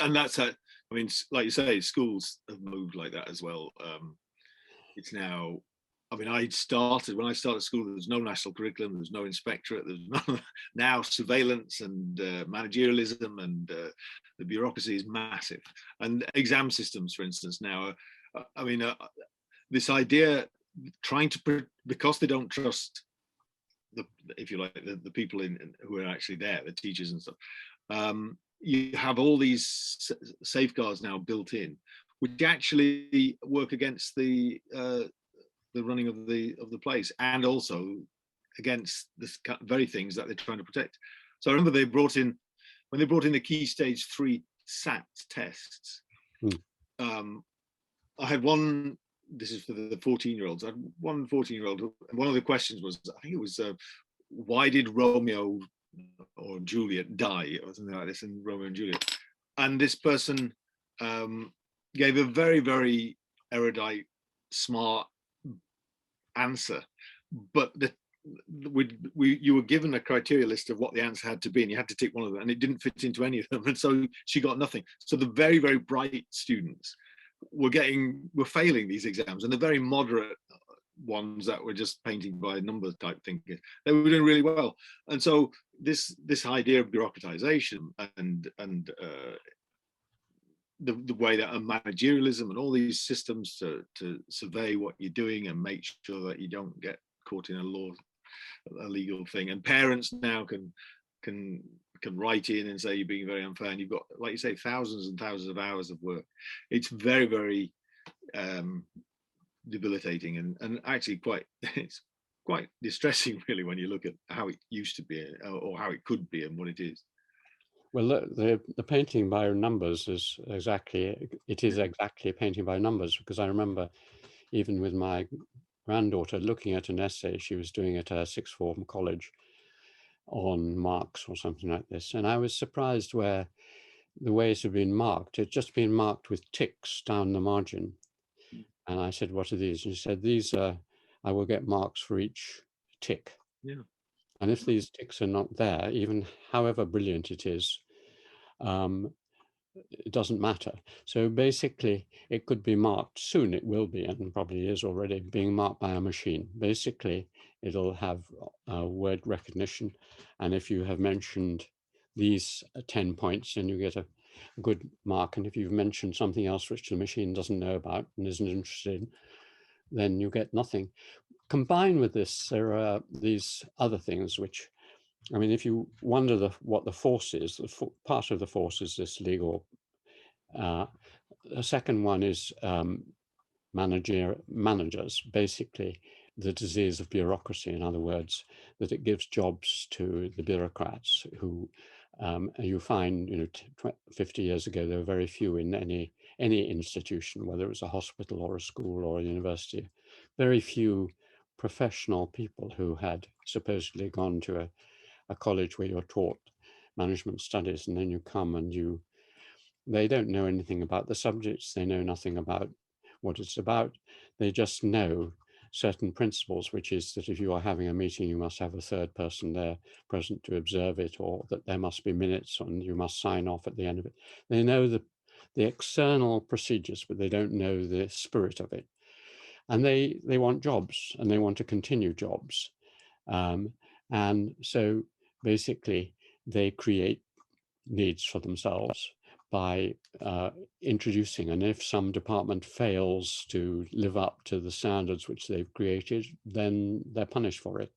and that's a, I mean, like you say, schools have moved like that as well. It's now, I mean, when I started school, there was no national curriculum, there was no inspectorate, there's no, now surveillance and managerialism, and the bureaucracy is massive. And exam systems, for instance, now, I mean, this idea, trying to, because they don't trust the, if you like, the people who are actually there, the teachers and stuff. You have all these safeguards now built in, which actually work against the running of the place, and also against the very things that they're trying to protect. So I remember when they brought in the key stage 3 SAT tests. I had one. This is for the 14-year-olds. I had one 14-year-old. And one of the questions was, I think it was, why did Romeo or Juliet die, or something like this, in Romeo and Juliet? And this person gave a very, very erudite, smart answer, but you were given a criteria list of what the answer had to be, and you had to tick one of them, and it didn't fit into any of them, and so she got nothing. So the very, very bright students were failing these exams, and the very moderate ones that were just painting by numbers type thinking, they were doing really well. And so this idea of bureaucratization and the way that managerialism and all these systems to survey what you're doing and make sure that you don't get caught in a legal thing, and parents now can write in and say you're being very unfair, and you've got, like you say, thousands and thousands of hours of work. It's very, very debilitating, and actually it's quite distressing, really, when you look at how it used to be, or how it could be, and what it is. Well, the painting by numbers is exactly a painting by numbers, because I remember even with my granddaughter looking at an essay she was doing at her sixth form college on Marx or something like this, and I was surprised where the ways have been marked. It's just been marked with ticks down the margin. And I said, what are these? And she said, these are, I will get marks for each tick. Yeah. And if these ticks are not there, even however brilliant it is, it doesn't matter. So basically, it could be marked soon. It will be, and probably is already being marked by a machine. Basically, it'll have word recognition. And if you have mentioned these 10 points, then you get a good mark. And if you've mentioned something else which the machine doesn't know about and isn't interested in, then you get nothing. Combined with this, there are these other things which, I mean, if you wonder what the force is, part of the force is this legal. The second one is managers, basically the disease of bureaucracy. In other words, that it gives jobs to the bureaucrats who you find, 50 years ago, there were very few in any institution, whether it was a hospital or a school or a university, very few professional people who had supposedly gone to a college where you're taught management studies, and then you come and they don't know anything about the subjects, they know nothing about what it's about, they just know certain principles, which is that if you are having a meeting, you must have a third person there present to observe it, or that there must be minutes and you must sign off at the end of it. They know the external procedures, but they don't know the spirit of it. And they want jobs, and they want to continue jobs. And so basically they create needs for themselves by introducing, and if some department fails to live up to the standards which they've created, then they're punished for it.